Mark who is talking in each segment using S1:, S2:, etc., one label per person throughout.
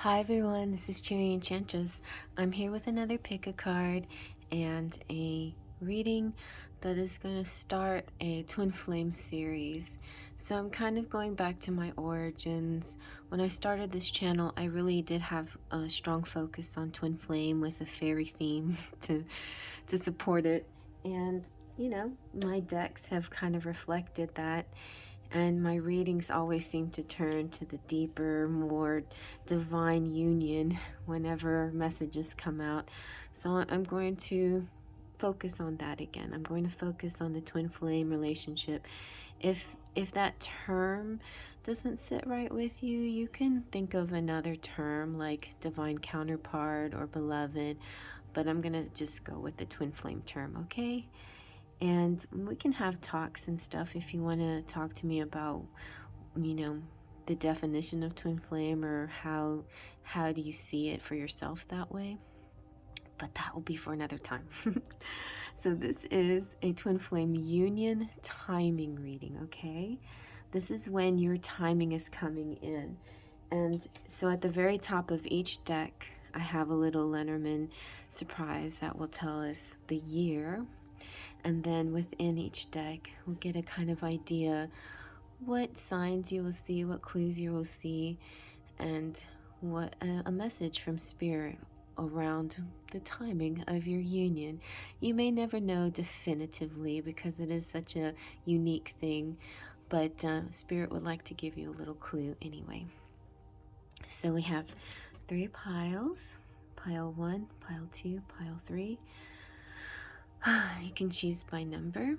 S1: Hi everyone, this is CherryEnchantress. I'm here with another pick a card and a reading that is going to start a Twin Flame series. So I'm kind of going back to my origins. When I started this channel, I really did have a strong focus on Twin Flame with a fairy theme to support it. And you know, my decks have kind of reflected that, and my readings always seem to turn to the deeper, more divine union whenever messages come out. So I'm going to focus on that again. I'm going to focus on the twin flame relationship. If that term doesn't sit right with you, you can think of another term like divine counterpart or beloved, but I'm gonna just go with the twin flame term, okay? And we can have talks and stuff if you want to talk to me about, you know, the definition of twin flame, or how do you see it for yourself that way. But that will be for another time. So this is a twin flame union timing reading, okay? This is when your timing is coming in. And so at the very top of each deck, I have a little Lenormand surprise that will tell us the year. And then within each deck, we'll get a kind of idea what signs you will see, what clues you will see, and what a message from Spirit around the timing of your union. You may never know definitively because it is such a unique thing, but Spirit would like to give you a little clue anyway. So we have 3 piles, pile 1, pile 2, pile 3. You can choose by number,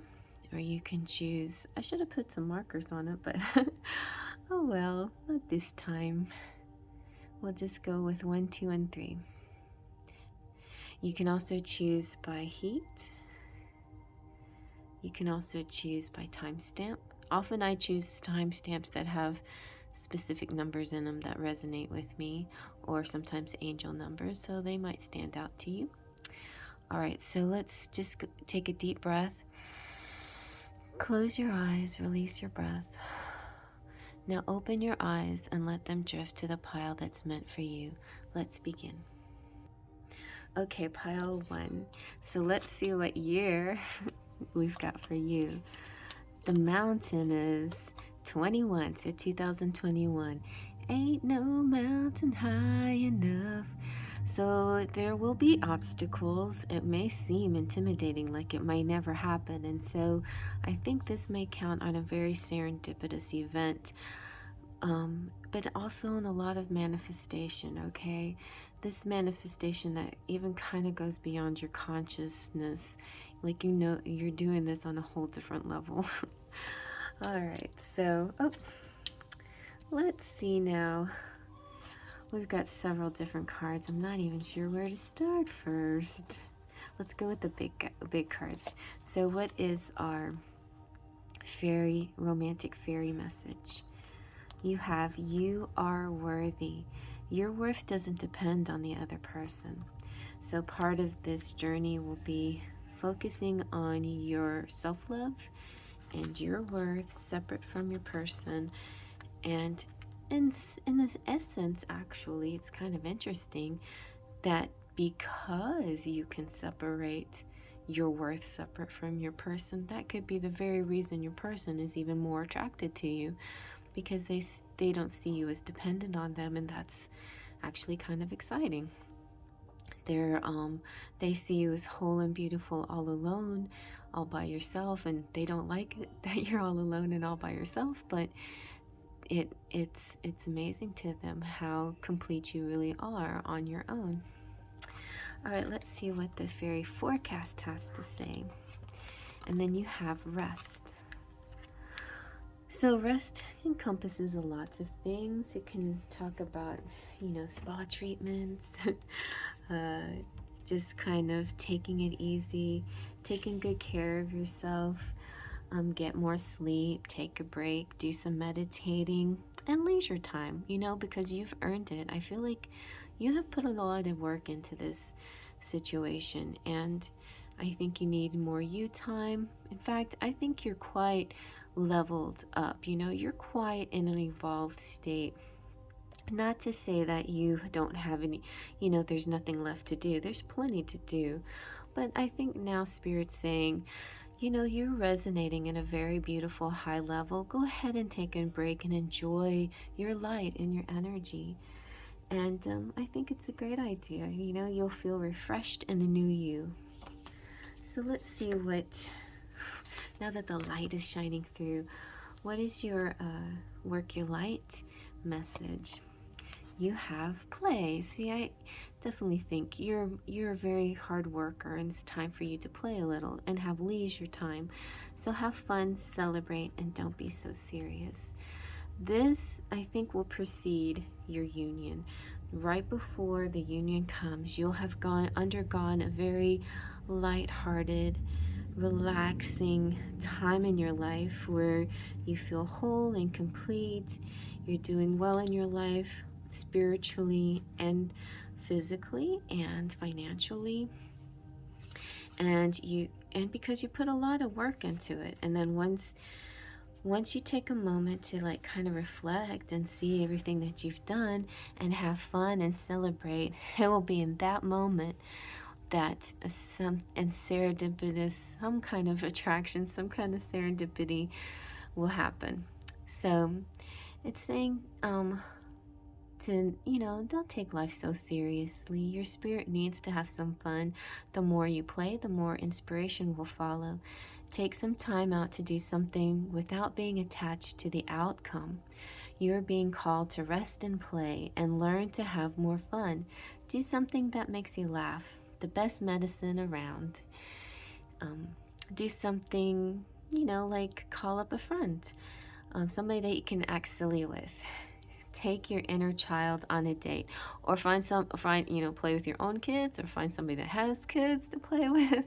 S1: or you can choose, I should have put some markers on it, but oh well, not this time. We'll just go with 1, 2, and 3. You can also choose by heat. You can also choose by timestamp. Often I choose timestamps that have specific numbers in them that resonate with me, or sometimes angel numbers, so they might stand out to you. All right, so let's just take a deep breath. Close your eyes, release your breath. Now open your eyes and let them drift to the pile that's meant for you. Let's begin. Okay, pile 1. So let's see what year we've got for you. The mountain is 21, so 2021. Ain't no mountain high enough. So there will be obstacles. It may seem intimidating, like it might never happen. And so I think this may count on a very serendipitous event, but also in a lot of manifestation, okay? This manifestation that even kind of goes beyond your consciousness. Like, you know, you're doing this on a whole different level. All right, so, let's see now. We've got several different cards. I'm not even sure where to start first. Let's go with the big cards. So what is our romantic fairy message? You have, you are worthy. Your worth doesn't depend on the other person. So part of this journey will be focusing on your self-love and your worth separate from your person. And in this essence, actually, it's kind of interesting that because you can separate your worth separate from your person, that could be the very reason your person is even more attracted to you, because they don't see you as dependent on them, and that's actually kind of exciting. They see you as whole and beautiful all alone, all by yourself, and they don't like it that you're all alone and all by yourself, but it's amazing to them how complete you really are on your own. All right, let's see what the Faery Forecast has to say. And then you have rest. So rest encompasses a lot of things. It can talk about, you know, spa treatments, just kind of taking it easy, taking good care of yourself. Get more sleep, take a break, do some meditating, and leisure time, you know, because you've earned it. I feel like you have put a lot of work into this situation, and I think you need more you time. In fact, I think you're quite leveled up, you know, you're quite in an evolved state. Not to say that you don't have any, there's nothing left to do. There's plenty to do. But I think now Spirit's saying, you're resonating in a very beautiful high level. Go ahead and take a break and enjoy your light and your energy. And I think it's a great idea. You'll feel refreshed in a new you. So let's see now that the light is shining through, what is your work your light message? You have play. See, I definitely think you're a very hard worker, and it's time for you to play a little and have leisure time. So have fun, celebrate, and don't be so serious. This, I think, will precede your union. Right before the union comes, you'll have undergone a very light-hearted, relaxing time in your life where you feel whole and complete. You're doing well in your life, spiritually and physically and financially, and because you put a lot of work into it. And then once you take a moment to like kind of reflect and see everything that you've done and have fun and celebrate, it will be in that moment that some kind of attraction, some kind of serendipity will happen. So it's saying don't take life so seriously. Your spirit needs to have some fun. The more you play, the more inspiration will follow. Take some time out to do something without being attached to the outcome. You're being called to rest and play and learn to have more fun. Do something that makes you laugh. The best medicine around. Do something, like call up a friend. Somebody that you can act silly with. Take your inner child on a date, or play with your own kids, or find somebody that has kids to play with.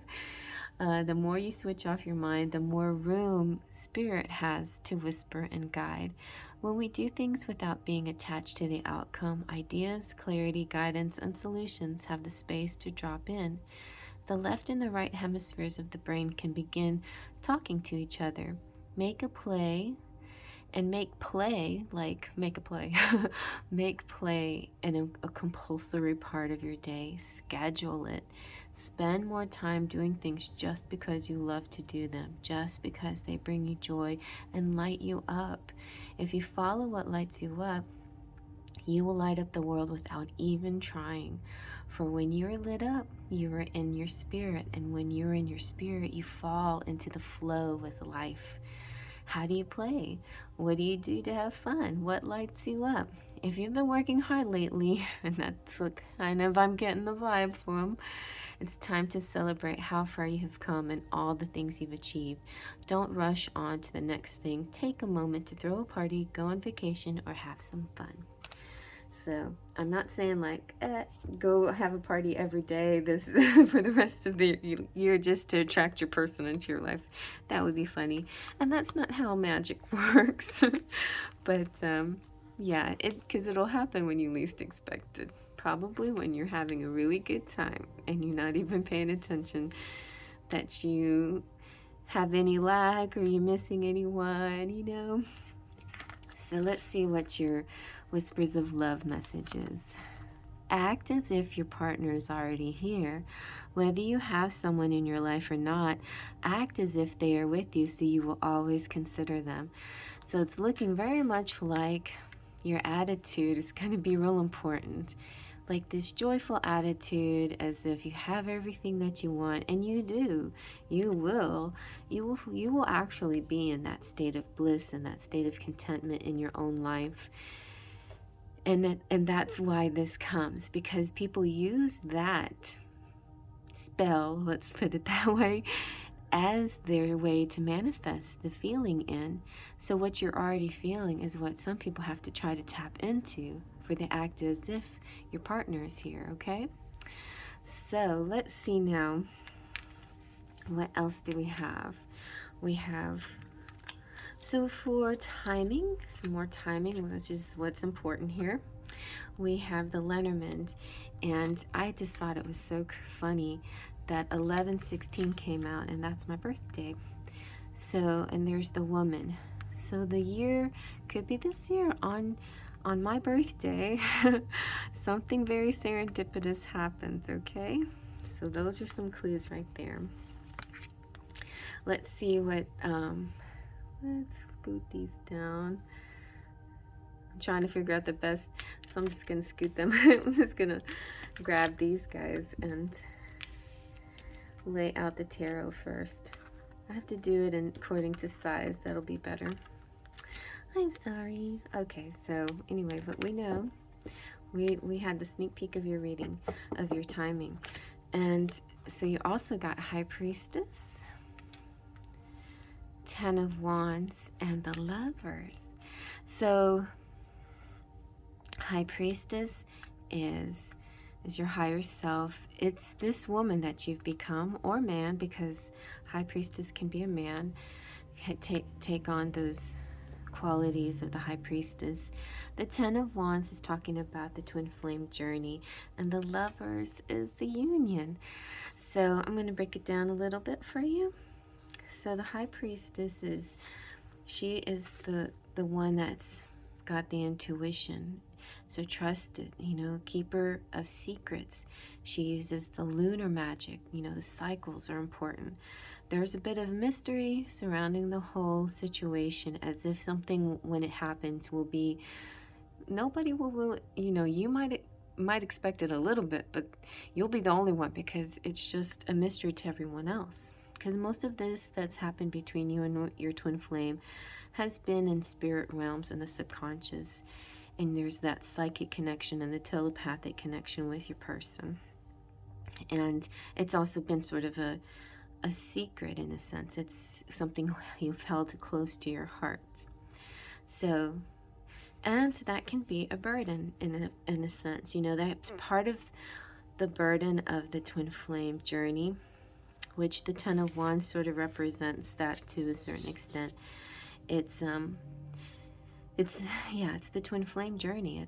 S1: The more you switch off your mind, the more room Spirit has to whisper and guide. When we do things without being attached to the outcome, ideas, clarity, guidance, and solutions have the space to drop in. The left and the right hemispheres of the brain can begin talking to each other. Make play make play a compulsory part of your day. Schedule it. Spend more time doing things just because you love to do them, just because they bring you joy and light you up. If you follow what lights you up, you will light up the world without even trying. For when you're lit up, you are in your spirit, and when you're in your spirit, you fall into the flow with life. How do you play? What do you do to have fun? What lights you up? If you've been working hard lately, and that's what kind of I'm getting the vibe from, it's time to celebrate how far you have come and all the things you've achieved. Don't rush on to the next thing. Take a moment to throw a party, go on vacation, or have some fun. So I'm not saying go have a party every day this for the rest of the year just to attract your person into your life. That would be funny, and that's not how magic works. But yeah, because it'll happen when you least expect it. Probably when you're having a really good time and you're not even paying attention that you have any lag or you're missing anyone. So let's see what your Whispers of Love messages. Act as if your partner is already here. Whether you have someone in your life or not, act as if they are with you so you will always consider them. So it's looking very much like your attitude is going to be real important. Like this joyful attitude, as if you have everything that you want, and you do. You will actually be in that state of bliss and that state of contentment in your own life. And that's why this comes, because people use that spell, let's put it that way, as their way to manifest the feeling in. So what you're already feeling is what some people have to try to tap into for the act as if your partner is here, okay? So let's see now. What else do we have? So for timing, some more timing, which is what's important here, we have the Lenormand, and I just thought it was so funny that 11/16 came out, and that's my birthday. So, and there's the woman. So the year could be this year on on my birthday, something very serendipitous happens, okay? So those are some clues right there. Let's see what, let's scoot these down. I'm trying to figure out the best, so I'm just gonna scoot them. I'm just gonna grab these guys and lay out the tarot first. I have to do it according to size, that'll be better. I'm sorry. Okay, so anyway, but we know we had the sneak peek of your reading, of your timing. And so you also got High Priestess, Ten of Wands, and the Lovers. So High Priestess is your higher self. It's this woman that you've become, or man, because High Priestess can be a man. Take on those qualities of the High Priestess. The Ten of Wands is talking about the twin flame journey, and the Lovers is the union. So I'm going to break it down a little bit for you. So the High Priestess she is the one that's got the intuition. So trusted, you know, keeper of secrets. She uses the lunar magic, you know, the cycles are important. There's a bit of mystery surrounding the whole situation, as if something, when it happens, will be, nobody will, you know, you might expect it a little bit, but you'll be the only one, because it's just a mystery to everyone else. Because most of this that's happened between you and your twin flame has been in spirit realms and the subconscious. And there's that psychic connection and the telepathic connection with your person. And it's also been sort of a secret in a sense. It's something you've held close to your heart. So, and that can be a burden in a sense. You know, that's part of the burden of the twin flame journey, which the Ten of Wands sort of represents that to a certain extent. It's the twin flame journey.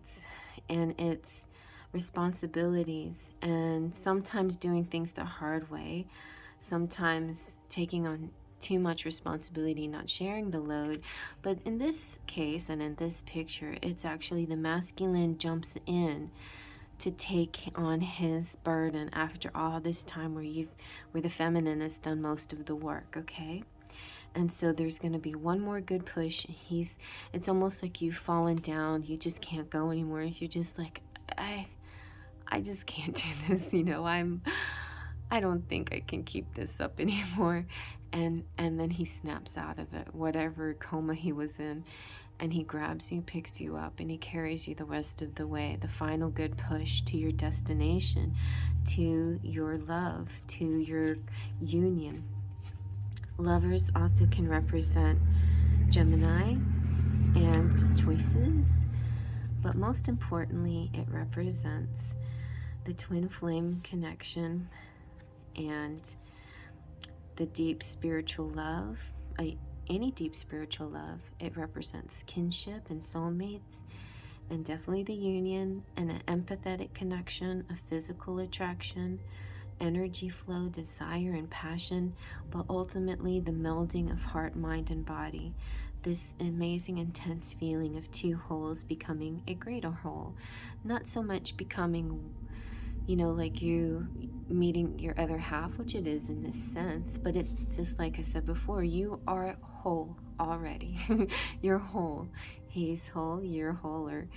S1: It's responsibilities, and sometimes doing things the hard way, sometimes taking on too much responsibility, not sharing the load. But in this case and in this picture, it's actually the masculine jumps in to take on his burden after all this time where the feminine has done most of the work, okay? And so there's going to be one more good push. It's almost like you've fallen down. You just can't go anymore. You're just like, I just can't do this. You know, I don't think I can keep this up anymore. And then he snaps out of it, whatever coma he was in. And he grabs you, picks you up, and he carries you the rest of the way. The final good push to your destination, to your love, to your union. Lovers also can represent Gemini and choices, but most importantly, it represents the twin flame connection and the deep spiritual love. Any deep spiritual love. It represents kinship and soulmates, and definitely the union and an empathetic connection, a physical attraction, energy flow, desire, and passion, but ultimately the melding of heart, mind, and body. This amazing, intense feeling of two wholes becoming a greater whole. Not so much becoming, you know, like you meeting your other half, which it is in this sense, but it's just like I said before, you are whole already. You're whole. He's whole, you're whole, or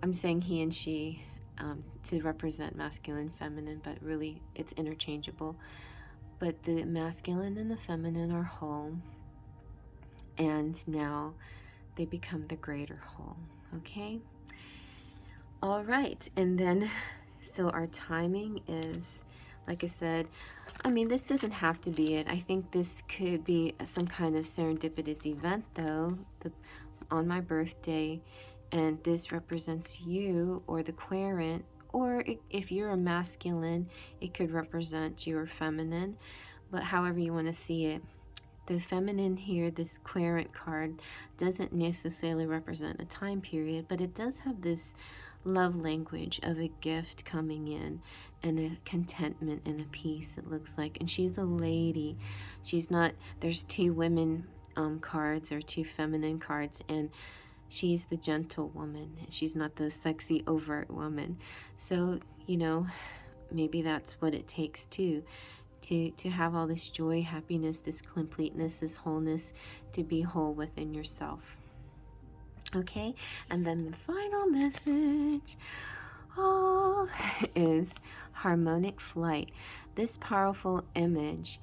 S1: I'm saying he and she, to represent masculine, feminine, but really it's interchangeable. But the masculine and the feminine are whole, and now they become the greater whole, okay? All right, and then, so our timing is, like I said, I mean, this doesn't have to be it. I think this could be some kind of serendipitous event, though, on my birthday, and this represents you or the querent, or if you're a masculine, it could represent your feminine, but however you want to see it. The feminine here, this querent card, doesn't necessarily represent a time period, but it does have this love language of a gift coming in and a contentment and a peace, it looks like. And she's a lady. She's not, there's two women cards or two feminine cards, and She's the gentle woman. She's not the sexy, overt woman. So, you know, maybe that's what it takes too, to have all this joy, happiness, this completeness, this wholeness, to be whole within yourself. Okay, and then the final message, oh, is harmonic flight. This powerful image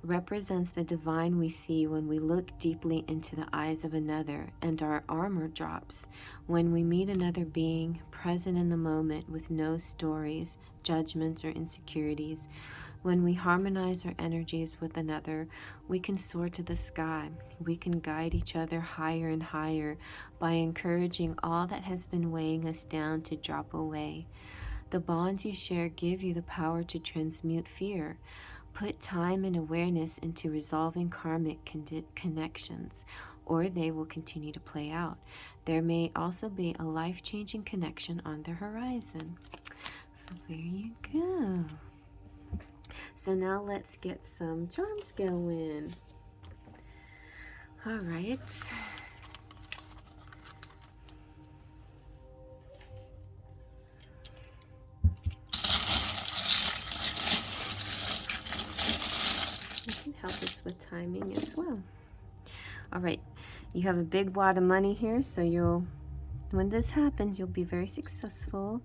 S1: represents the divine we see when we look deeply into the eyes of another, and our armor drops when we meet another being present in the moment with no stories, judgments, or insecurities. When we harmonize our energies with another, we can soar to the sky. We can guide each other higher and higher by encouraging all that has been weighing us down to drop away. The bonds you share give you the power to transmute fear. Put time and awareness into resolving karmic connections, or they will continue to play out. There may also be a life-changing connection on the horizon. So there you go. So now let's get some charms going. All right. You can help us with timing as well. All right. You have a big wad of money here, so when this happens, you'll be very successful.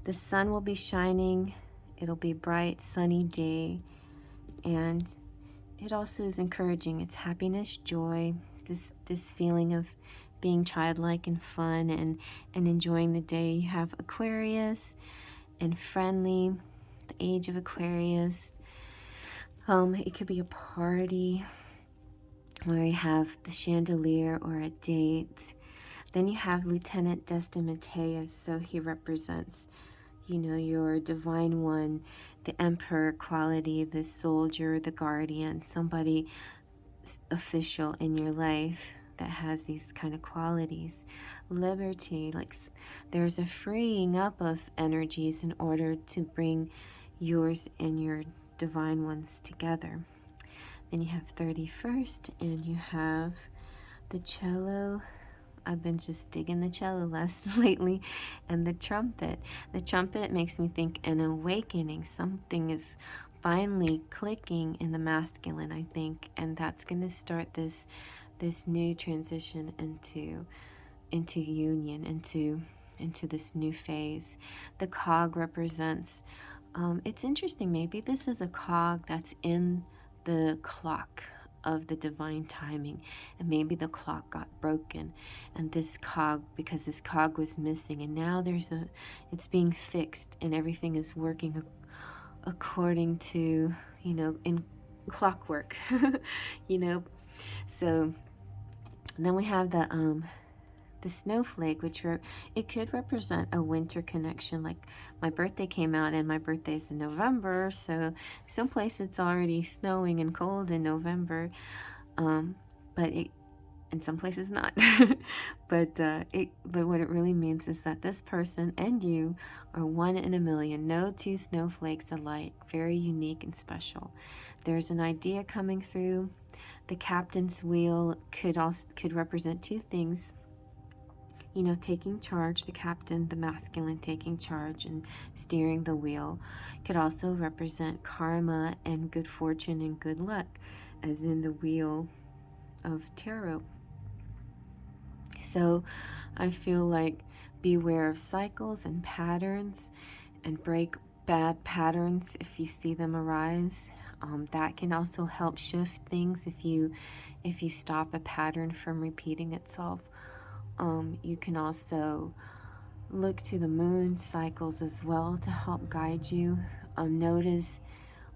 S1: The sun will be shining. It'll be a bright, sunny day. And it also is encouraging. It's happiness, joy, this feeling of being childlike and fun and enjoying the day. You have Aquarius and friendly, the age of Aquarius. It could be a party where you have the chandelier or a date. Then you have Lieutenant Destin, so he represents, you know, your divine one, the emperor quality, the soldier, the guardian, somebody official in your life that has these kind of qualities. Liberty, like there's a freeing up of energies in order to bring yours and your divine ones together. Then you have 31st, and you have the cello. I've been just digging the cello lately, and the trumpet. The trumpet makes me think an awakening. Something is finally clicking in the masculine, I think, and that's going to start this new transition into union, into this new phase. The cog represents. It's interesting. Maybe this is a cog that's in the clock of the divine timing, and maybe the clock got broken, and this cog, because this cog was missing, and now it's being fixed, and everything is working according to, you know, in clockwork. You know. So then we have the snowflake, which it could represent a winter connection. Like my birthday came out, and my birthday's in November, so someplace it's already snowing and cold in November, but in some places not. but what it really means is that this person and you are one in a million. No two snowflakes alike. Very unique and special. There's an idea coming through. The captain's wheel could represent two things. You know, taking charge, the captain, the masculine, taking charge and steering the wheel, could also represent karma and good fortune and good luck, as in the wheel of tarot. So I feel like beware of cycles and patterns, and break bad patterns if you see them arise. That can also help shift things if you stop a pattern from repeating itself. You can also look to the moon cycles as well to help guide you. Notice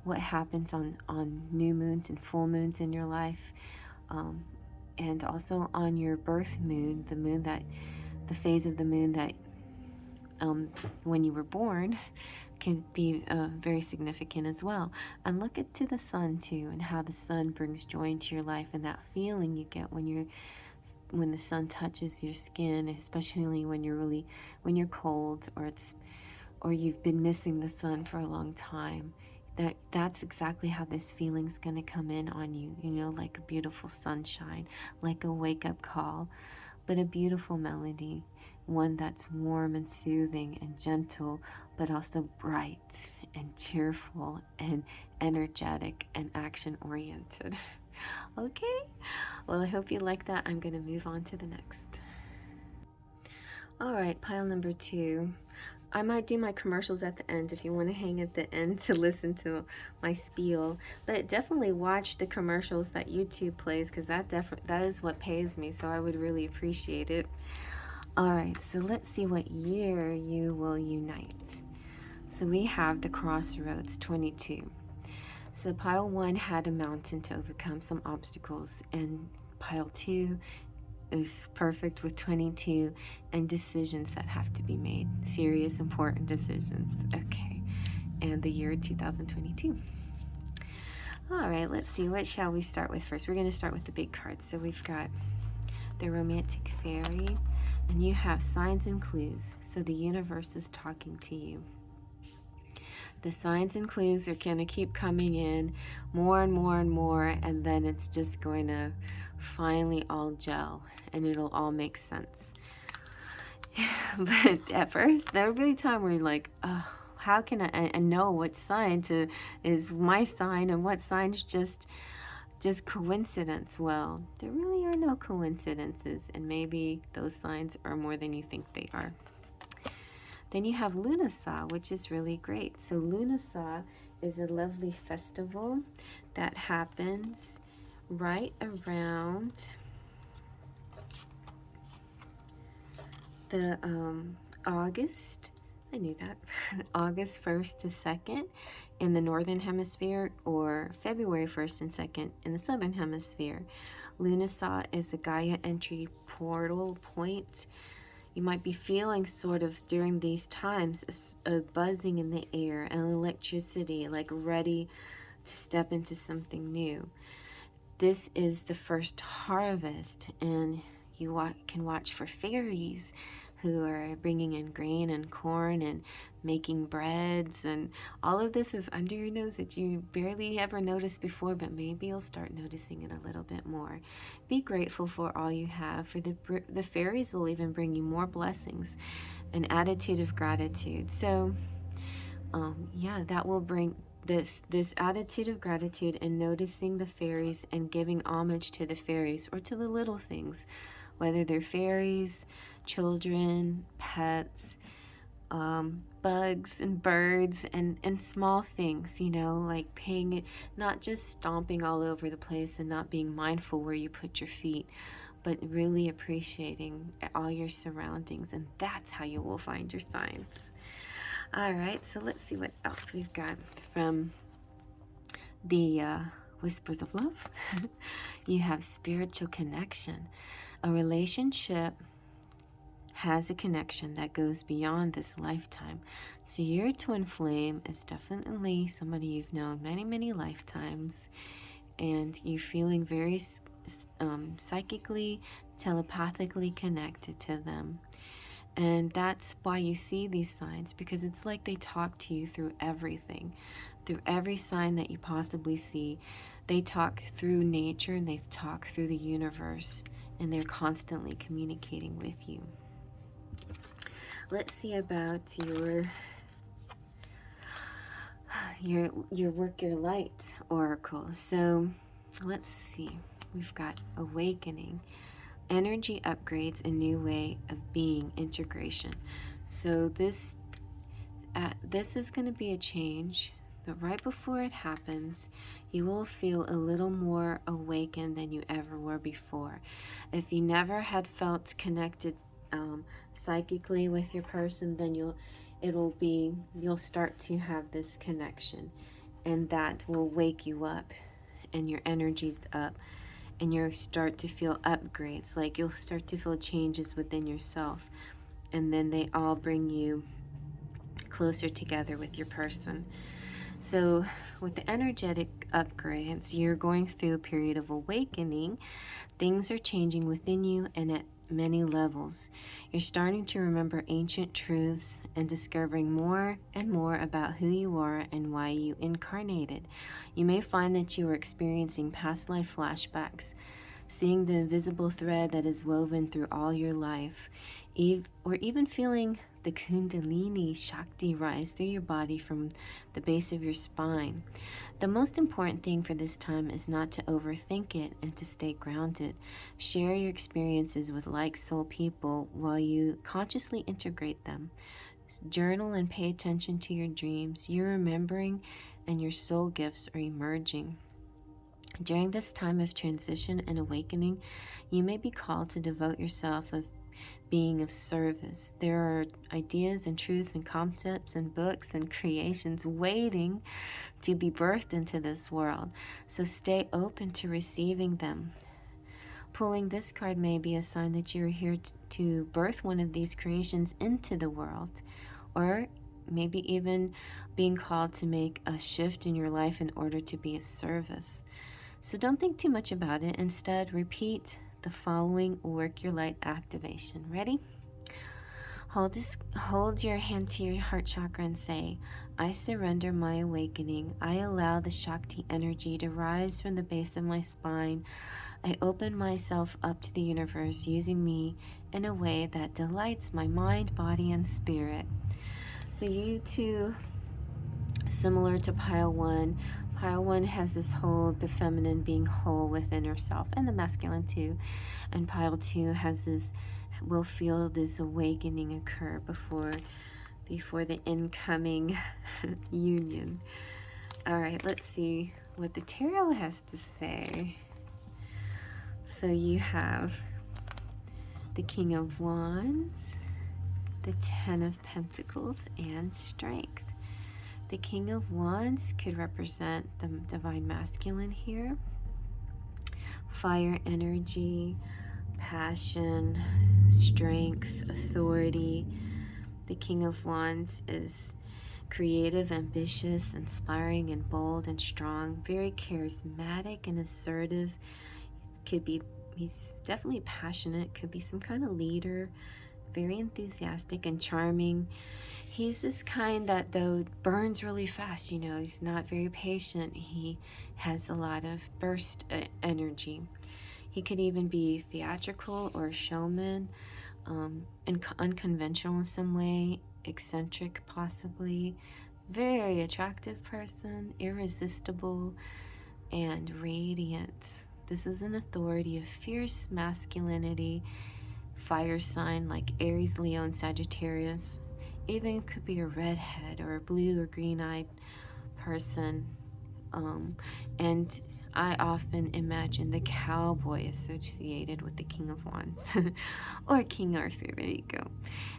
S1: what happens on new moons and full moons in your life, and also on your birth moon, the phase of the moon that when you were born, can be very significant as well. And look to the sun too, and how the sun brings joy into your life, and that feeling you get when the sun touches your skin, especially when you're cold, or you've been missing the sun for a long time. That's exactly how this feeling's going to come in on you, you know, like a beautiful sunshine, like a wake-up call, but a beautiful melody, one that's warm and soothing and gentle, but also bright and cheerful and energetic and action oriented. Okay, well, I hope you like that. I'm going to move on to the next. All right, pile number 2. I might do my commercials at the end if you want to hang at the end to listen to my spiel, but definitely watch the commercials that YouTube plays, because that is what pays me, so I would really appreciate it. All right, so let's see what year you will unite. So we have the Crossroads 22. So pile 1 had a mountain to overcome, some obstacles, and pile 2 is perfect with 22 and decisions that have to be made. Serious, important decisions. Okay, and the year 2022. All right, let's see. What shall we start with first? We're going to start with the big cards. So we've got the Romantic Fairy, and you have signs and clues. So the universe is talking to you. The signs and clues are going to keep coming in more and more and more, and then it's just going to finally all gel and it'll all make sense. But at first, there will be a time where you're like, oh, how can I know what sign is my sign and what sign's just coincidence? Well, there really are no coincidences, and maybe those signs are more than you think they are. Then you have Lunasaw, which is really great. So Lunasaw is a lovely festival that happens right around the August, I knew that, August 1st to 2nd in the Northern Hemisphere, or February 1st and 2nd in the Southern Hemisphere. Lunasaw is a Gaia entry portal point. You might be feeling sort of during these times a buzzing in the air, an electricity, like ready to step into something new. This is the first harvest, and you can watch for fairies who are bringing in grain and corn and making breads, and all of this is under your nose that you barely ever noticed before, but maybe you'll start noticing it a little bit more. Be grateful for all you have, for the fairies will even bring you more blessings, an attitude of gratitude. So yeah, that will bring this attitude of gratitude and noticing the fairies and giving homage to the fairies, or to the little things, whether they're fairies, children, pets, bugs and birds, and small things, you know, like paying it, not just stomping all over the place and not being mindful where you put your feet, but really appreciating all your surroundings, and that's how you will find your signs. All right, so let's see what else we've got from the Whispers of Love. You have spiritual connection. A relationship has a connection that goes beyond this lifetime. So your twin flame is definitely somebody you've known many, many lifetimes, and you're feeling very psychically, telepathically connected to them. And that's why you see these signs, because it's like they talk to you through everything, through every sign that you possibly see. They talk through nature, and they talk through the universe, and they're constantly communicating with you. Let's see about your Work Your Light oracle. So let's see. We've got awakening, energy upgrades, a new way of being, integration. So this is going to be a change, but right before it happens, you will feel a little more awakened than you ever were before. If you never had felt connected psychically with your person, then you'll start to have this connection, and that will wake you up, and your energy's up, and you'll start to feel upgrades, like you'll start to feel changes within yourself, and then they all bring you closer together with your person. So with the energetic upgrades, you're going through a period of awakening. Things are changing within you and at many levels. You're starting to remember ancient truths and discovering more and more about who you are and why you incarnated. You may find that you are experiencing past life flashbacks, seeing the invisible thread that is woven through all your life, or even feeling the Kundalini Shakti rise through your body from the base of your spine. The most important thing for this time is not to overthink it and to stay grounded. Share your experiences with like soul people while you consciously integrate them. Journal and pay attention to your dreams. You're remembering, and your soul gifts are emerging. During this time of transition and awakening, you may be called to devote yourself of being of service. There are ideas and truths and concepts and books and creations waiting to be birthed into this world. So stay open to receiving them. Pulling this card may be a sign that you're here to birth one of these creations into the world, or maybe even being called to make a shift in your life in order to be of service. So don't think too much about it. Instead, repeat the following work your light activation. Ready? Hold your hand to your heart chakra and say, I surrender my awakening. I allow the Shakti energy to rise from the base of my spine. I open myself up to the universe, using me in a way that delights my mind, body, and spirit. So you too, similar to pile one has this whole, the feminine being whole within herself, and the masculine too. And pile two has this, will feel this awakening occur before the incoming union. All right, let's see what the tarot has to say. So you have the King of Wands, the Ten of Pentacles, and Strength. The King of Wands could represent the divine masculine here. Fire energy, passion, strength, authority. The King of Wands is creative, ambitious, inspiring, and bold and strong. Very charismatic and assertive. He's definitely passionate. Could be some kind of leader. Very enthusiastic and charming. He's this kind that, though, burns really fast. He's not very patient. He has a lot of burst energy. He could even be theatrical or showman, unconventional in some way, eccentric possibly, very attractive person, irresistible, and radiant. This is an authority of fierce masculinity, fire sign like Aries, Leo, and Sagittarius. Even could be a redhead or a blue or green-eyed person. And I often imagine the cowboy associated with the King of Wands or King Arthur. There you go.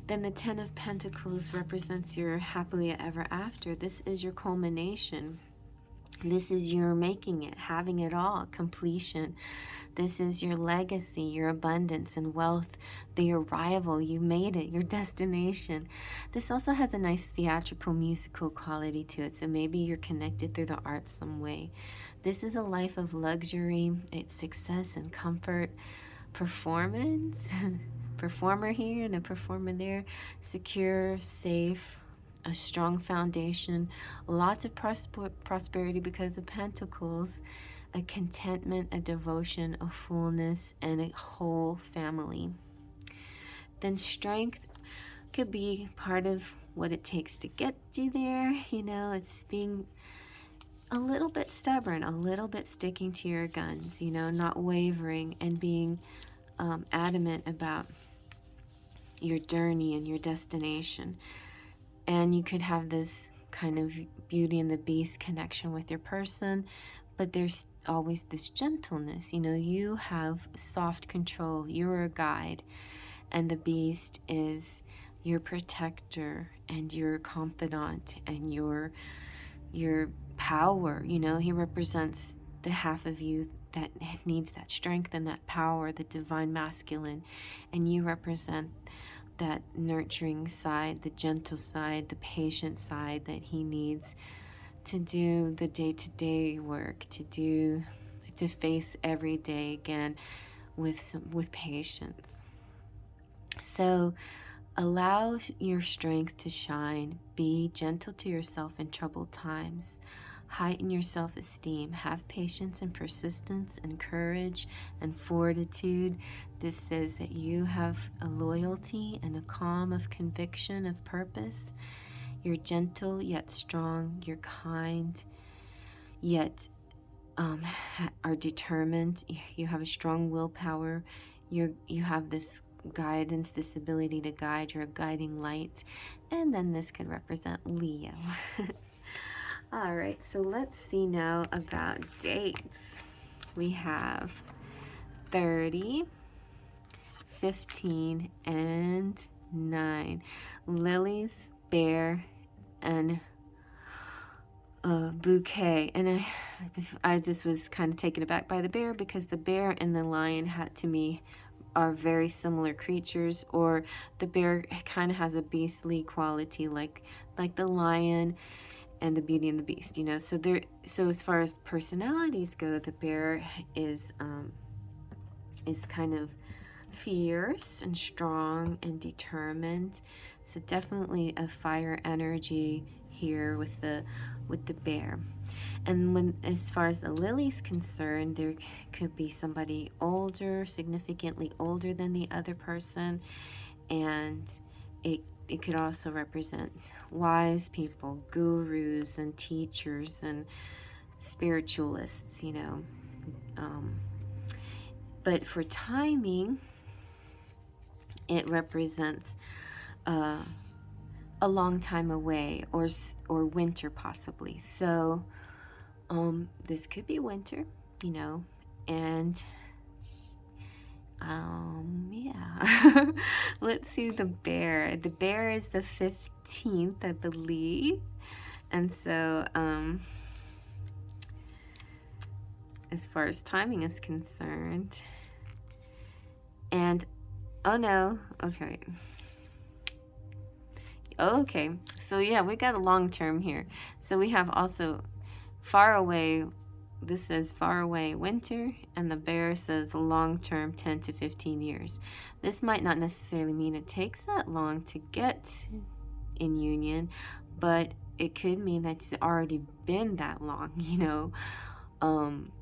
S1: Then the Ten of Pentacles represents your happily ever after. This is your culmination. This is your making it, having it all, completion. This is your legacy, your abundance and wealth, the arrival, you made it, your destination. This also has a nice theatrical, musical quality to it, so maybe you're connected through the arts some way. This is a life of luxury, it's success and comfort, performance, performer here and a performer there, secure, safe, a strong foundation, lots of prosperity because of Pentacles, a contentment, a devotion, a fullness, and a whole family. Then strength could be part of what it takes to get you there. It's being a little bit stubborn, a little bit sticking to your guns, not wavering and being adamant about your journey and your destination. And you could have this kind of Beauty and the Beast connection with your person, but there's always this gentleness. You have soft control. You're a guide, and the Beast is your protector and your confidant and your power. He represents the half of you that needs that strength and that power, the divine masculine, and you represent that nurturing side, the gentle side, the patient side that he needs to do the day-to-day work, to face every day again with patience. So allow your strength to shine. Be gentle to yourself in troubled times. heighten your self-esteem, have patience and persistence and courage and fortitude. This says that you have a loyalty and a calm of conviction of purpose. You're gentle yet strong. You're kind yet are determined. You have a strong willpower. You have this guidance, this ability to guide. You're a guiding light. And then this could represent Leo. All right, so let's see now about dates. We have 30, 15, and 9. Lilies, bear, and bouquet. And I just was kind of taken aback by the bear, because the bear and the lion to me are very similar creatures, or the bear kind of has a beastly quality like the lion and the Beauty and the Beast, you know. So as far as personalities go, the bear is kind of fierce and strong and determined. So definitely a fire energy here with the bear. And as far as the lily's concerned, there could be somebody older, significantly older than the other person, and it could also represent wise people, gurus and teachers and spiritualists, you know. But for timing, it represents a long time away, or winter possibly. So this could be winter, you know, and yeah. Let's see the bear. The bear is the 15th, I believe. And so as far as timing is concerned, and oh no, okay. Okay, so yeah, we got a long term here. So we have also far away. This says far away winter, and the bear says long term, 10 to 15 years. This might not necessarily mean it takes that long to get in union, but it could mean that it's already been that long, you know.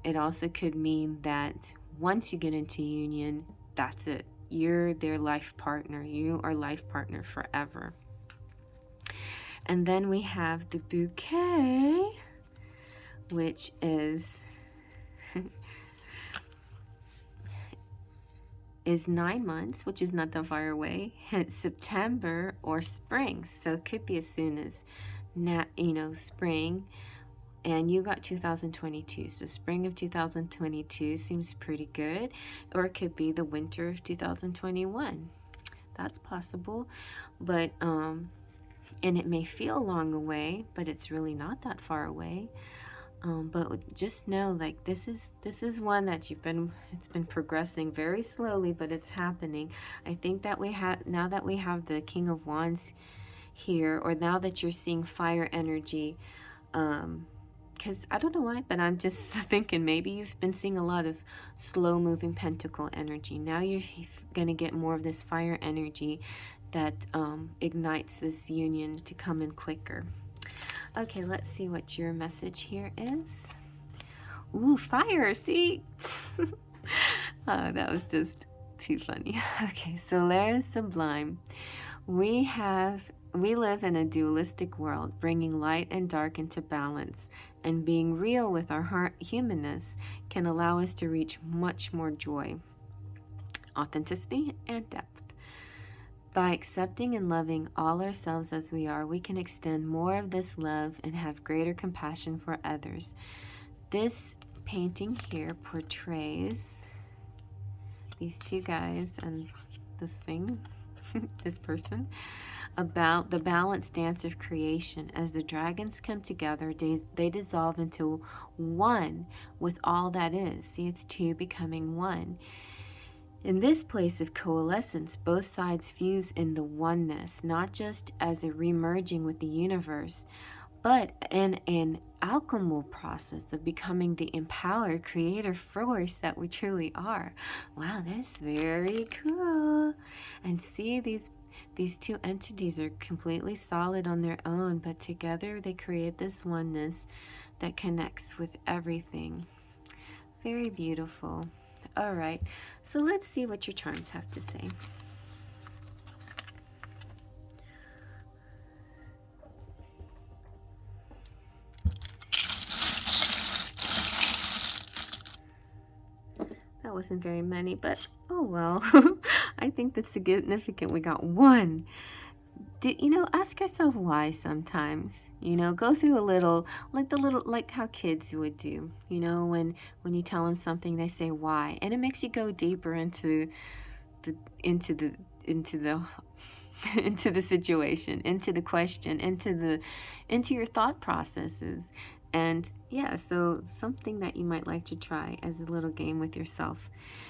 S1: It also could mean that once you get into union, that's it. You're their life partner. You are life partner forever. And then we have the bouquet, which is 9 months, which is not that far away. It's September or spring, so it could be as soon as spring. And you got 2022, so spring of 2022 seems pretty good, or it could be the winter of 2021. That's possible, but and it may feel long away, but it's really not that far away. But just know, like, this is one that it's been progressing very slowly, but it's happening. I think that now that we have the King of Wands here, or now that you're seeing fire energy, because I don't know why, but I'm just thinking maybe you've been seeing a lot of slow moving pentacle energy. Now you're gonna get more of this fire energy that ignites this union to come in quicker. Okay, let's see what your message here is. Ooh, fire, see? Oh, that was just too funny. Okay, Solaris Sublime. We live in a dualistic world, bringing light and dark into balance, and being real with our humanness can allow us to reach much more joy, authenticity, and depth. By accepting and loving all ourselves as we are, we can extend more of this love and have greater compassion for others. This painting here portrays these two guys and this thing, this person, about the balanced dance of creation. As the dragons come together, they dissolve into one with all that is. See, it's two becoming one. In this place of coalescence, both sides fuse in the oneness, not just as a remerging with the universe, but in an alchemical process of becoming the empowered creative force that we truly are. Wow, that's very cool. And see these these two entities are completely solid on their own, but together they create this oneness that connects with everything. Very beautiful. All right, so let's see what your charms have to say. That wasn't very many, but oh well. I think that's significant. We got one. Ask yourself why sometimes. Go through a little, like how kids would do. When you tell them something, they say why, and it makes you go deeper into the into the into the into the situation, into the question, into your thought processes. And yeah, so something that you might like to try as a little game with yourself.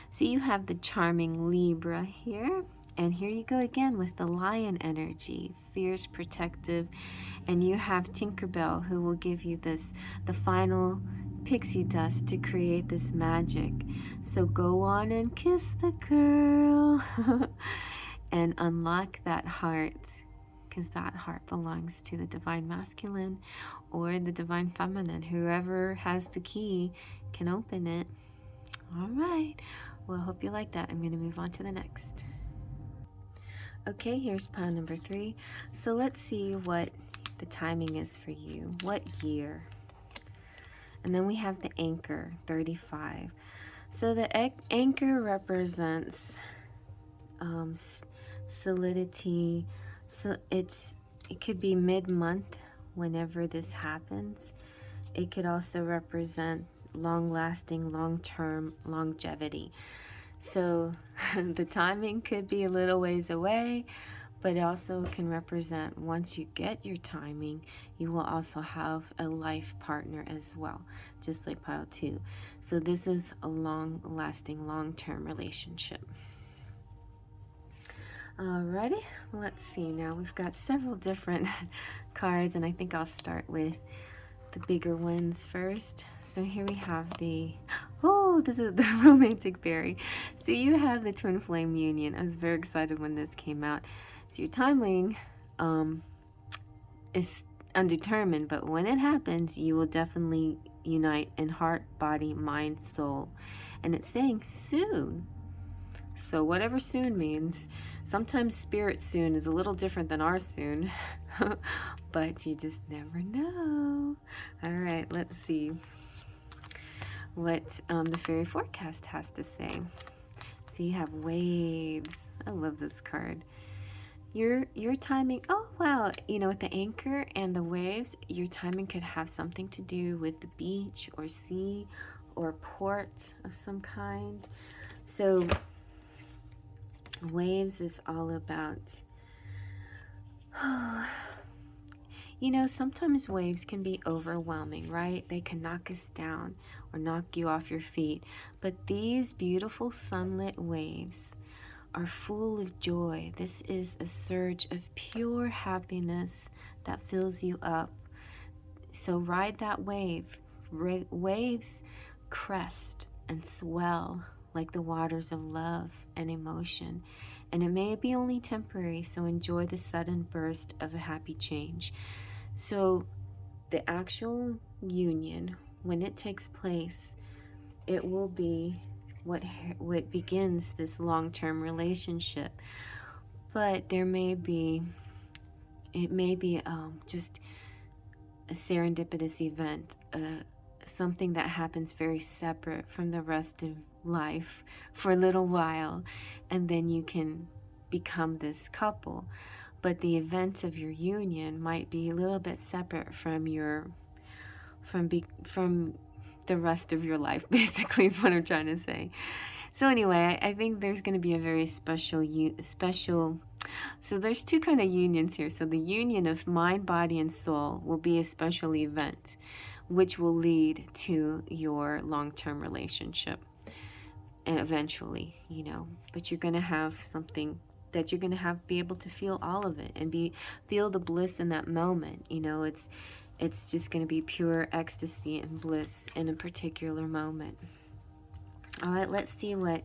S1: So you have the charming Libra here. And here you go again with the lion energy, fierce, protective. And you have Tinkerbell, who will give you the final pixie dust to create this magic. So go on and kiss the girl and unlock that heart, because that heart belongs to the divine masculine or the divine feminine. Whoever has the key can open it. All right. Well, I hope you like that. I'm going to move on to the next. Okay, here's pile number 3. So let's see what the timing is for you. What year? And then we have the anchor, 35. So the anchor represents solidity. So it could be mid-month whenever this happens. It could also represent long-lasting, long-term longevity. So the timing could be a little ways away, but it also can represent once you get your timing, you will also have a life partner as well, just like pile 2. So this is a long-lasting, long-term relationship. Alrighty, let's see. Now we've got several different cards, and I think I'll start with the bigger ones first. So here we have this is the romantic fairy. So you have the twin flame union. I was very excited when this came out. So your timing is undetermined, but when it happens, you will definitely unite in heart, body, mind, soul. And it's saying soon. So whatever soon means, sometimes spirit soon is a little different than our soon, but you just never know. All right, let's see what the Faery Forecast has to say. So you have waves. I love this card. Your timing, oh wow, with the anchor and the waves, your timing could have something to do with the beach or sea or port of some kind. So waves is all about, sometimes waves can be overwhelming, right? They can knock us down or knock you off your feet. But these beautiful sunlit waves are full of joy. This is a surge of pure happiness that fills you up. So ride that wave. Waves crest and swell like the waters of love and emotion. And it may be only temporary, so enjoy the sudden burst of a happy change. So the actual union, when it takes place, it will be what begins this long-term relationship. But it may be just a serendipitous event, something that happens very separate from the rest of life for a little while, and then you can become this couple. But the event of your union might be a little bit separate from the rest of your life, basically, is what I'm trying to say. So anyway, I think there's going to be a very special, so there's two kind of unions here. So the union of mind, body, and soul will be a special event, which will lead to your long-term relationship. And eventually, but you're going to have something that you're going to be able to feel all of it and feel the bliss in that moment. It's just going to be pure ecstasy and bliss in a particular moment. All right, let's see what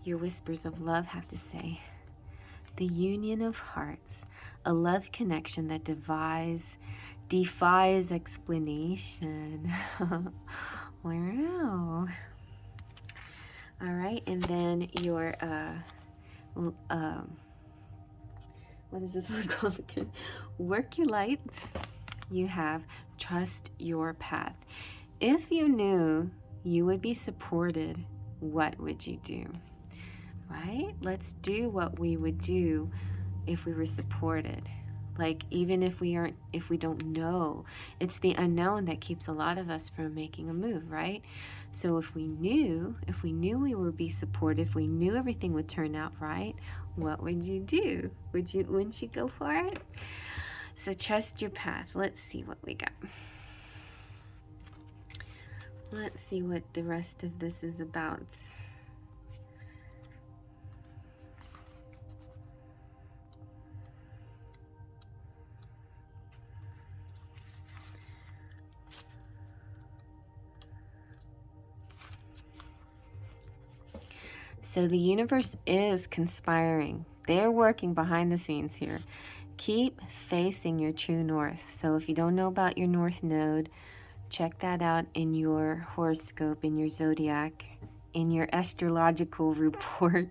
S1: your whispers of love have to say. the union of hearts, a love connection that defies explanation. Wow. All right, and then your what is this one called again? Work your light. You have trust your path. If you knew you would be supported, what would you do? Right? Let's do what we would do if we were supported. Like, even if we don't know, it's the unknown that keeps a lot of us from making a move, right? So if we knew we would be supported, if we knew everything would turn out right, what would you do? Wouldn't you go for it? So trust your path. Let's see what we got. Let's see what the rest of this is about. So the universe is conspiring. They're working behind the scenes here. Keep facing your true north. So if you don't know about your north node, check that out in your horoscope, in your zodiac, in your astrological report.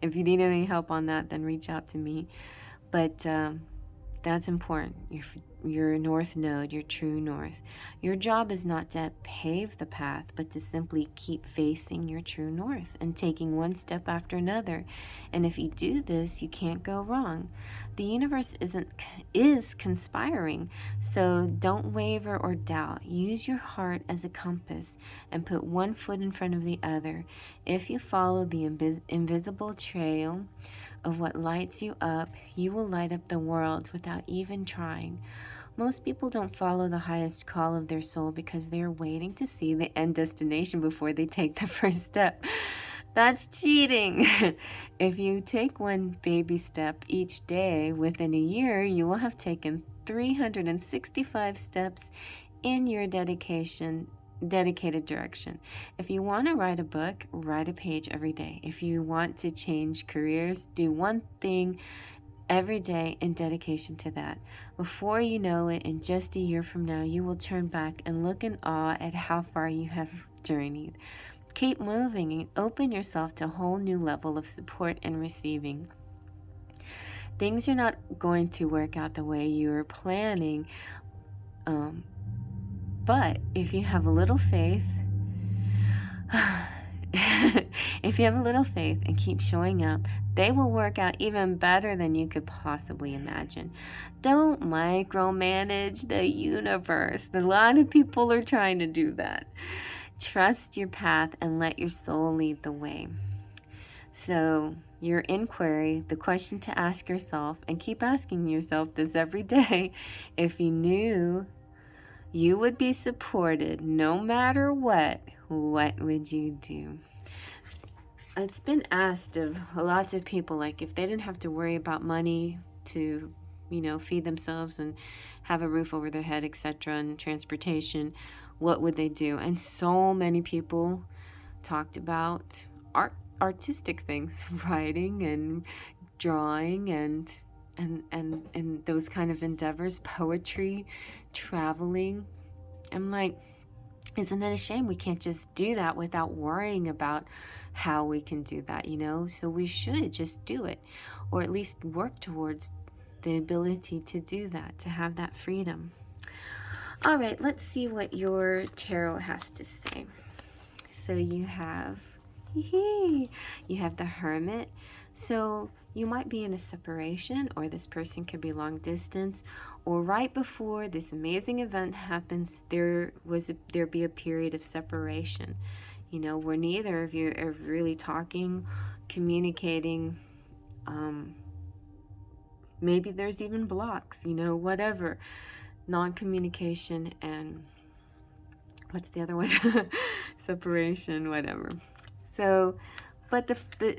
S1: If you need any help on that, then reach out to me. But that's important. Your north node, your true north. Your job is not to pave the path, but to simply keep facing your true north and taking one step after another. And if you do this, you can't go wrong. The universe is conspiring, so don't waver or doubt. Use your heart as a compass and put one foot in front of the other. If you follow the invisible trail of what lights you up, you will light up the world without even trying. Most people don't follow the highest call of their soul because they're waiting to see the end destination before they take the first step. That's cheating. If you take one baby step each day, within a year, you will have taken 365 steps in your dedicated direction. If you want to write a book, write a page every day. If you want to change careers, do one thing every day in dedication to that. Before you know it, in just a year from now, you will turn back and look in awe at how far you have journeyed. Keep moving and open yourself to a whole new level of support and receiving. Things are not going to work out the way you were planning, but if you have a little faith, if you have a little faith and keep showing up, they will work out even better than you could possibly imagine. Don't micromanage the universe. A lot of people are trying to do that. Trust your path and let your soul lead the way. So your inquiry, the question to ask yourself, and keep asking yourself this every day, if you knew you would be supported no matter what would you do? It's been asked of lots of people, like if they didn't have to worry about money to, feed themselves and have a roof over their head, etc., and transportation, what would they do? And so many people talked about artistic things, writing and drawing and those kind of endeavors, poetry, traveling. I'm like, isn't that a shame? We can't just do that without worrying about how we can do that, So we should just do it, or at least work towards the ability to do that, to have that freedom. All right, let's see what your tarot has to say. So you have the Hermit. So you might be in a separation, or this person could be long distance, or right before this amazing event happens, there be a period of separation, where neither of you are really talking, communicating. Maybe there's even blocks, whatever, non-communication, and what's the other one? Separation, whatever. So, but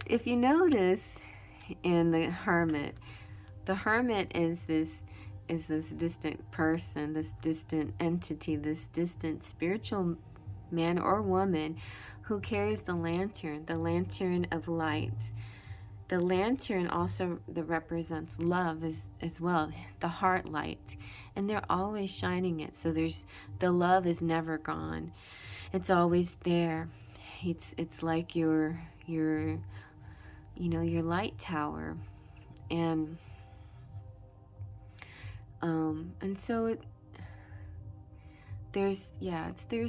S1: if you notice in the Hermit is this distant person, this distant entity, this distant spiritual man or woman who carries the lantern of lights. The lantern also that represents love as well, the heart light, and they're always shining it. So the love is never gone. It's always there. It's like your your light tower, and so there's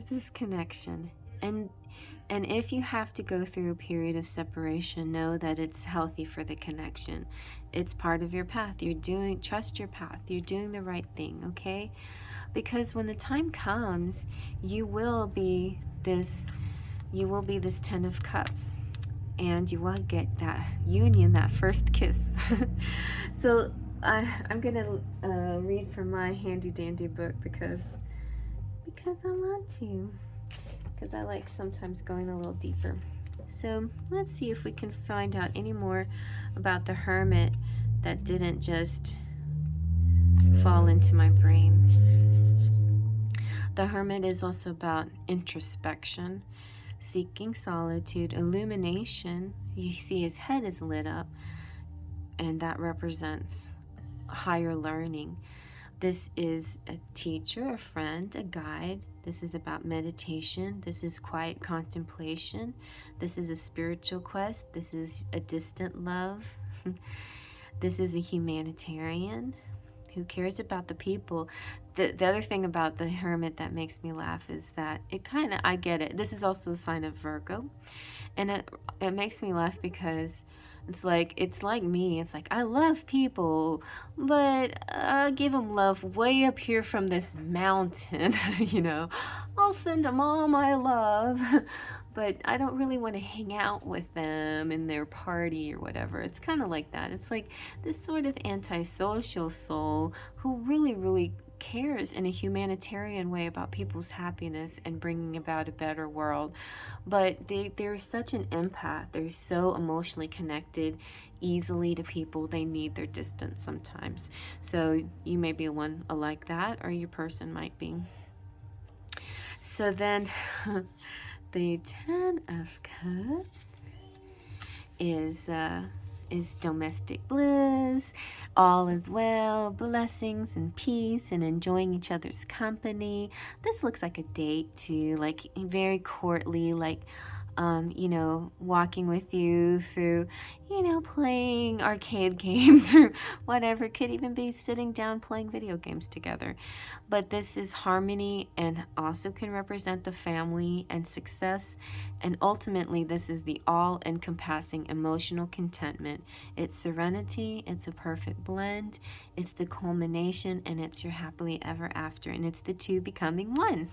S1: this connection, and if you have to go through a period of separation, know that it's healthy for the connection. It's part of your path. Trust your path. You're doing the right thing, okay? Because when the time comes, you will be this 10 of Cups, and you will get that union, that first kiss. So I'm gonna read from my handy dandy book because I want to. Because I like sometimes going a little deeper. So let's see if we can find out any more about the Hermit that didn't just fall into my brain. The Hermit is also about introspection, seeking solitude, illumination. You see his head is lit up, and that represents higher learning. This is a teacher, a friend, a guide. This is about meditation. This is quiet contemplation. This is a spiritual quest. This is a distant love. This is a humanitarian who cares about the people. The other thing about the Hermit that makes me laugh is that I get it. This is also a sign of Virgo. And it makes me laugh because it's like me. It's like, I love people, but I give them love way up here from this mountain. I'll send them all my love, but I don't really want to hang out with them in their party or whatever. It's kind of like that. It's like this sort of antisocial soul who really, really cares in a humanitarian way about people's happiness and bringing about a better world. But they're such an empath. They're so emotionally connected easily to people. They need their distance sometimes. So you may be one like that, or your person might be. So then the 10 of Cups is domestic bliss, all is well, blessings and peace, and enjoying each other's company. This looks like a date too, like very courtly, like walking with you through, playing arcade games or whatever. It could even be sitting down playing video games together. But this is harmony and also can represent the family and success. And ultimately, this is the all-encompassing emotional contentment. It's serenity, it's a perfect blend, it's the culmination, and it's your happily ever after. And it's the two becoming one.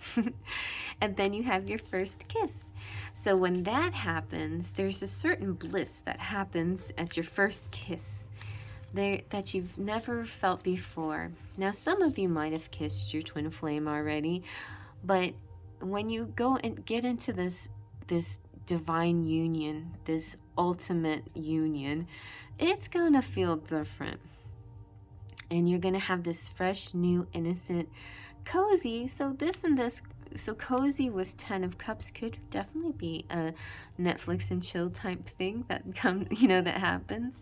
S1: And then you have your first kiss. So when that happens, there's a certain bliss that happens at your first kiss that you've never felt before. Now, some of you might have kissed your twin flame already, but when you go and get into this divine union, this ultimate union, it's gonna feel different. And you're gonna have this fresh, new, innocent, cozy. So cozy with 10 of Cups could definitely be a Netflix and chill type thing that that happens.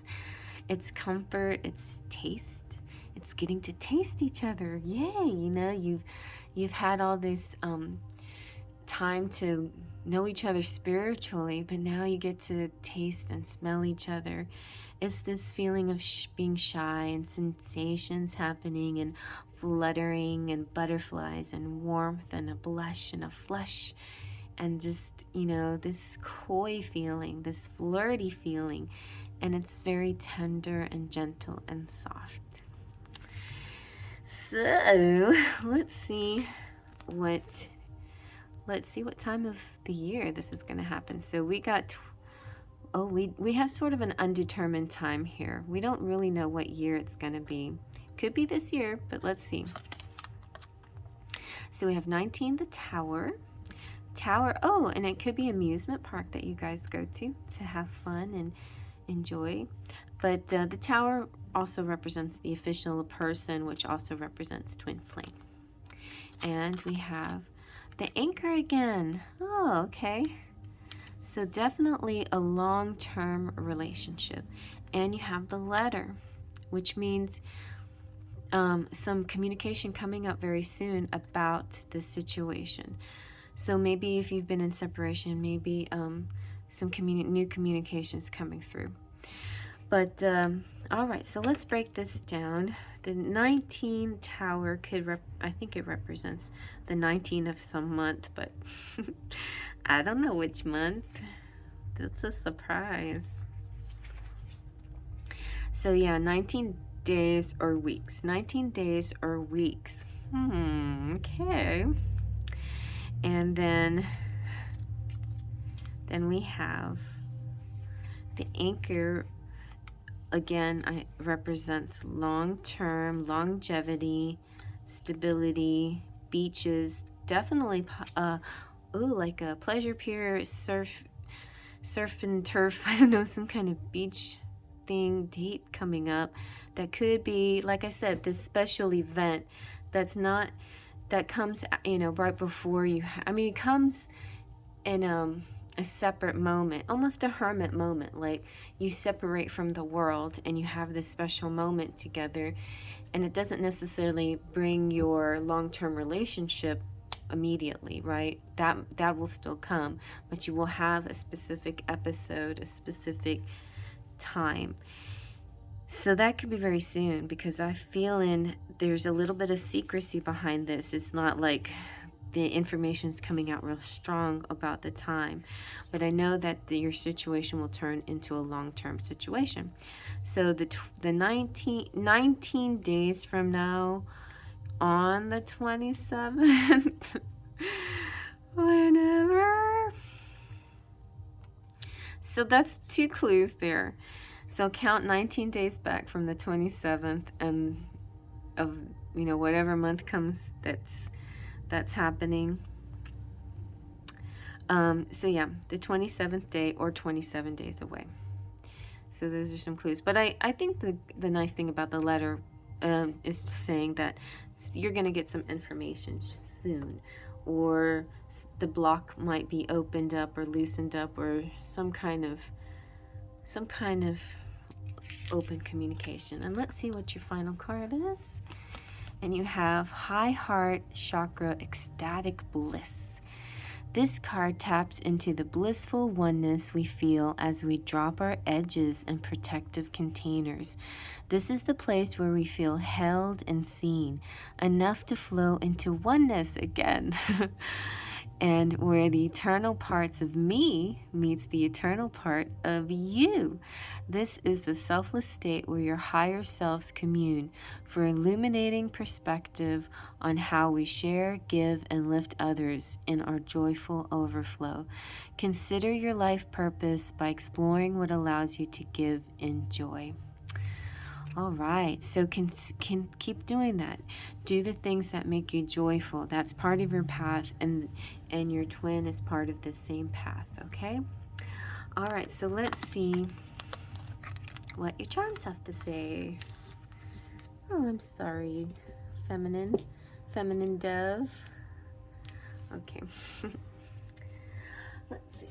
S1: It's comfort, it's taste, it's getting to taste each other. Yay, you've had all this time to know each other spiritually, but now you get to taste and smell each other. It's this feeling of being shy and sensations happening and fluttering and butterflies and warmth and a blush and a flush and just, this coy feeling, this flirty feeling. And it's very tender and gentle and soft. So let's see what time of the year this is going to happen. So we got, we have sort of an undetermined time here. We don't really know what year it's going to be. Could be this year, but let's see. So we have 19, the Tower. And it could be amusement park that you guys go to have fun and enjoy. But the Tower also represents the official person, which also represents twin flame. And we have the Anchor again. Oh, okay. So definitely a long-term relationship. And you have the letter, which means some communication coming up very soon about this situation. So maybe if you've been in separation, maybe some new communications coming through. But all right, so let's break this down. The 19 tower could I think it represents the 19 of some month, but I don't know which month. That's a surprise. So yeah, 19 days or weeks. 19 days or weeks. Okay. And then we have the anchor. Again, represents long-term, longevity, stability, beaches, definitely, like a pleasure pier, surf and turf, I don't know, some kind of beach thing, date coming up. That could be, like I said, this special event that comes, right before you, it comes in, a separate moment, almost a hermit moment, like you separate from the world and you have this special moment together, and it doesn't necessarily bring your long-term relationship immediately, right? That will still come, but you will have a specific episode, a specific time. So that could be very soon, because I feel there's a little bit of secrecy behind this. It's not like the information is coming out real strong about the time, but I know that your situation will turn into a long-term situation. So the 19 days from now, on the 27th, whenever. So that's 2 clues there. So count 19 days back from the 27th and of whatever month comes that's happening. So yeah, the 27th day or 27 days away. So those are some clues. But I think the nice thing about the letter is saying that you're going to get some information soon, or the block might be opened up or loosened up, or some kind of open communication. And let's see what your final card is. And you have High Heart Chakra, Ecstatic Bliss. This card taps into the blissful oneness we feel as we drop our edges and protective containers. This is the place where we feel held and seen, enough to flow into oneness again. And where the eternal parts of me meets the eternal part of you. This is the selfless state where your higher selves commune for illuminating perspective on how we share, give, and lift others in our joyful overflow. Consider your life purpose by exploring what allows you to give in joy. All right, so can keep doing that. Do the things that make you joyful. That's part of your path, and your twin is part of the same path, okay? All right, so let's see what your charms have to say. Oh, I'm sorry, feminine dove. Okay. Let's see.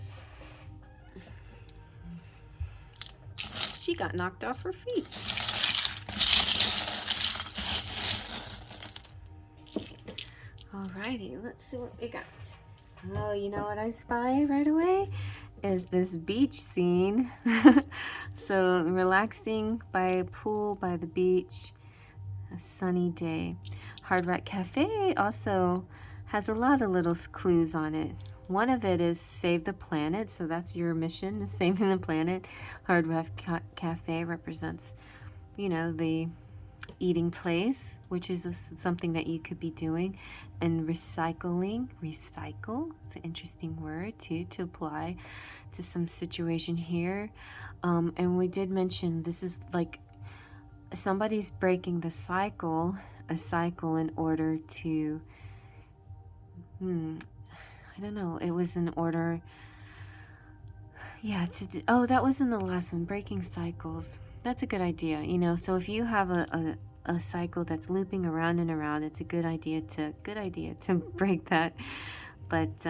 S1: She got knocked off her feet. Alrighty, let's see what we got. Oh, you know what I spy right away? Is this beach scene. So relaxing by a pool, by the beach, a sunny day. Hard Rock Cafe also has a lot of little clues on it. One of it is save the planet, so that's your mission, is saving the planet. Hard Rock Cafe represents, the eating place, which is something that you could be doing. And recycle, it's an interesting word too, to apply to some situation here. And we did mention this is like somebody's breaking a cycle in order to, I don't know, it was in order, that was in the last one, breaking cycles. That's a good idea, so if you have a cycle that's looping around and around, it's a good idea to break that. But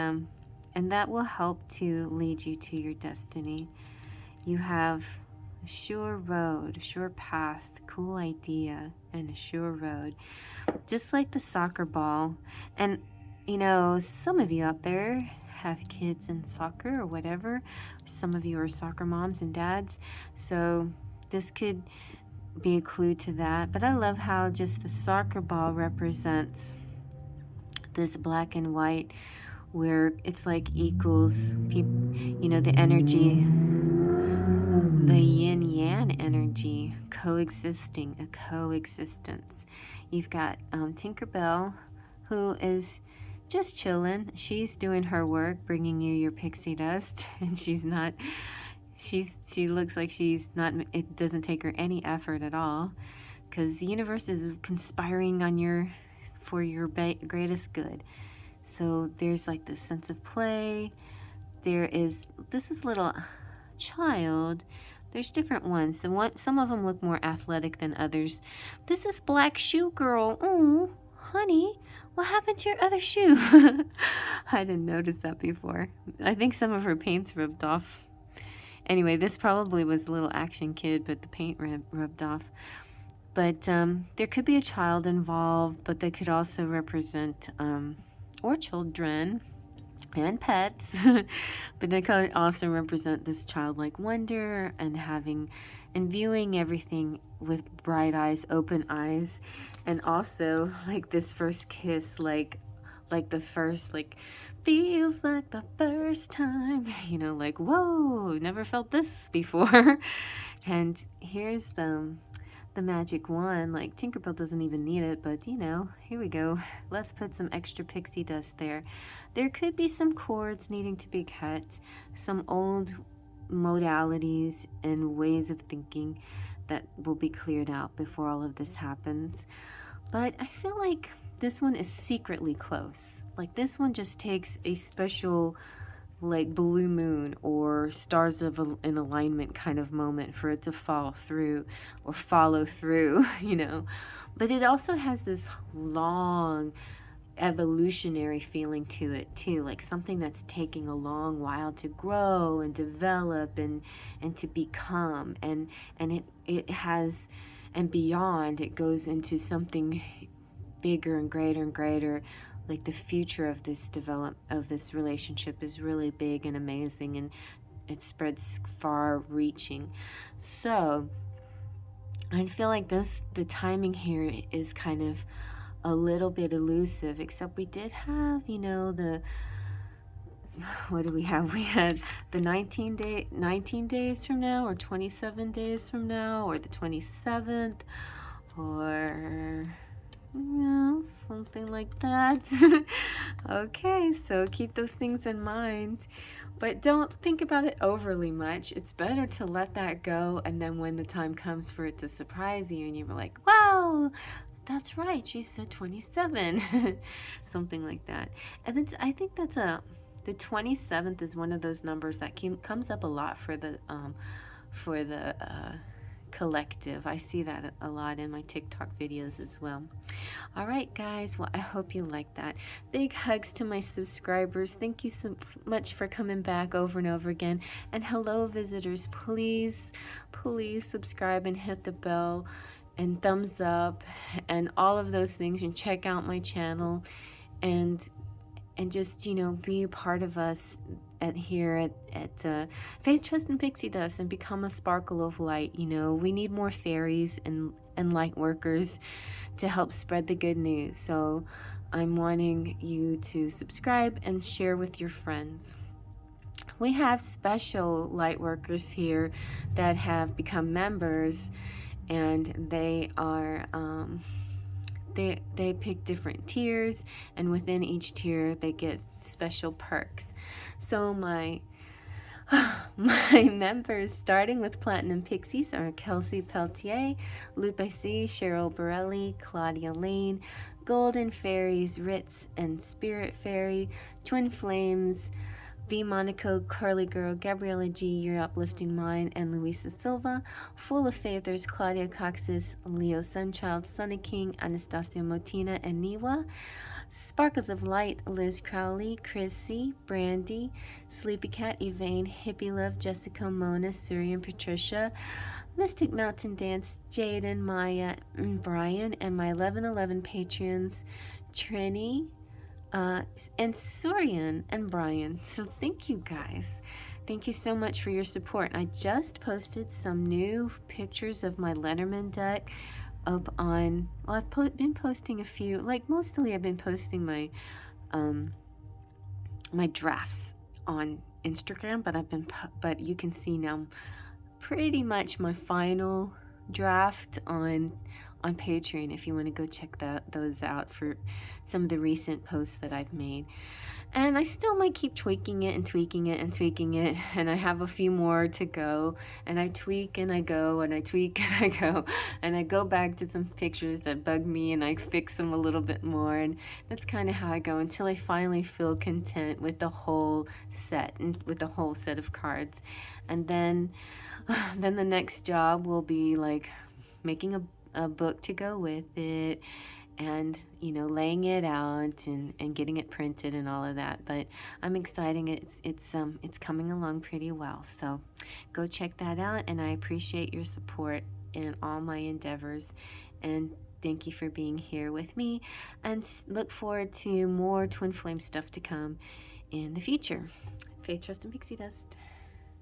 S1: and that will help to lead you to your destiny. You have a sure road, a sure path, cool idea, and a sure road. Just like the soccer ball. And, you know, some of you out there have kids in soccer or whatever. Some of you are soccer moms and dads. So this could be a clue to that. But I love how just the soccer ball represents this black and white, where it's like equals, you know, the energy, the yin yang energy coexisting, a coexistence. You've got Tinkerbell, who is just chilling. She's doing her work, bringing you your pixie dust, and she looks like she's not. It doesn't take her any effort at all, because the universe is conspiring on for your greatest good. So there's like this sense of play. This is little child. There's different ones. Some of them look more athletic than others. This is Black Shoe Girl. Oh, honey, what happened to your other shoe? I didn't notice that before. I think some of her paint's rubbed off. Anyway, this probably was a little action kid, but the paint rubbed off. But there could be a child involved, but they could also represent or children and pets, but they can also represent this childlike wonder and viewing everything with bright eyes, open eyes, and also like this first kiss, like the first, like, feels like the first time, you know, like, whoa, never felt this before. And here's the magic wand. Like, Tinkerbell doesn't even need it, but you know, here we go. Let's put some extra pixie dust there. There could be some cords needing to be cut, some old modalities and ways of thinking that will be cleared out before all of this happens. But I feel like this one is secretly close. Like, this one just takes a special, like, blue moon or stars in alignment kind of moment for it to fall through or follow through, you know. But it also has this long evolutionary feeling to it too, like something that's taking a long while to grow and develop and to become, and it has, and beyond, it goes into something bigger and greater and greater. Like, the future of this relationship is really big and amazing, and it spreads far reaching. So I feel like the timing here is kind of a little bit elusive, except we did have, you know, what do we have? We had the 19 days from now, or 27 days from now, or the 27th, or something like that. Okay, so keep those things in mind, but don't think about it overly much. It's better to let that go, and then when the time comes for it to surprise you and you're like, wow, that's right, she said 27. Something like that. And then I think the 27th is one of those numbers that comes up a lot for the collective. I see that a lot in my TikTok videos as well. All right, guys, well, I hope you like that. Big hugs to my subscribers. Thank you so much for coming back over and over again. And hello, visitors. Please subscribe and hit the bell and thumbs up and all of those things, and check out my channel, and just, you know, be a part of us here at Faith, Trust, and Pixie Dust, and become a sparkle of light. You know, we need more fairies and light workers to help spread the good news. So I'm wanting you to subscribe and share with your friends. We have special light workers here that have become members, and they are they pick different tiers, and within each tier they get special perks. So my members, starting with Platinum Pixies, are Kelsey Peltier, Lupe C, Cheryl Borelli, Claudia Lane, Golden Fairies, Ritz and Spirit Fairy, Twin Flames, V Monaco, Curly Girl, Gabriella G, Your Uplifting Mind, and Luisa Silva. Full of Faithers, Claudia Coxis, Leo Sunchild, Sunny King, Anastasia Motina, and Niwa. Sparkles of Light, Liz Crowley, Chrissy, Brandy, Sleepy Cat, Evane, Hippie Love, Jessica, Mona, Suri, and Patricia, Mystic Mountain Dance, Jaden, Maya, and Brian, and my 1111 patrons, Trini, and Sorian and Brian. So thank you guys. Thank you so much for your support. I just posted some new pictures of my Lenormand deck up on, well, I've been posting a few, like mostly I've been posting my my drafts on Instagram, but you can see now pretty much my final draft on Patreon if you want to go check those out for some of the recent posts that I've made. And I still might keep tweaking it and tweaking it and tweaking it, and I have a few more to go, and I tweak and I go and I tweak and I go, and I go back to some pictures that bug me and I fix them a little bit more, and that's kind of how I go until I finally feel content with the whole set and with the whole set of cards. And then the next job will be like making a book to go with it, and laying it out and getting it printed and all of that. But I'm excited. It's coming along pretty well, so go check that out, and I appreciate your support in all my endeavors, and thank you for being here with me, and look forward to more Twin Flame stuff to come in the future. Faith, Trust, and Pixie Dust.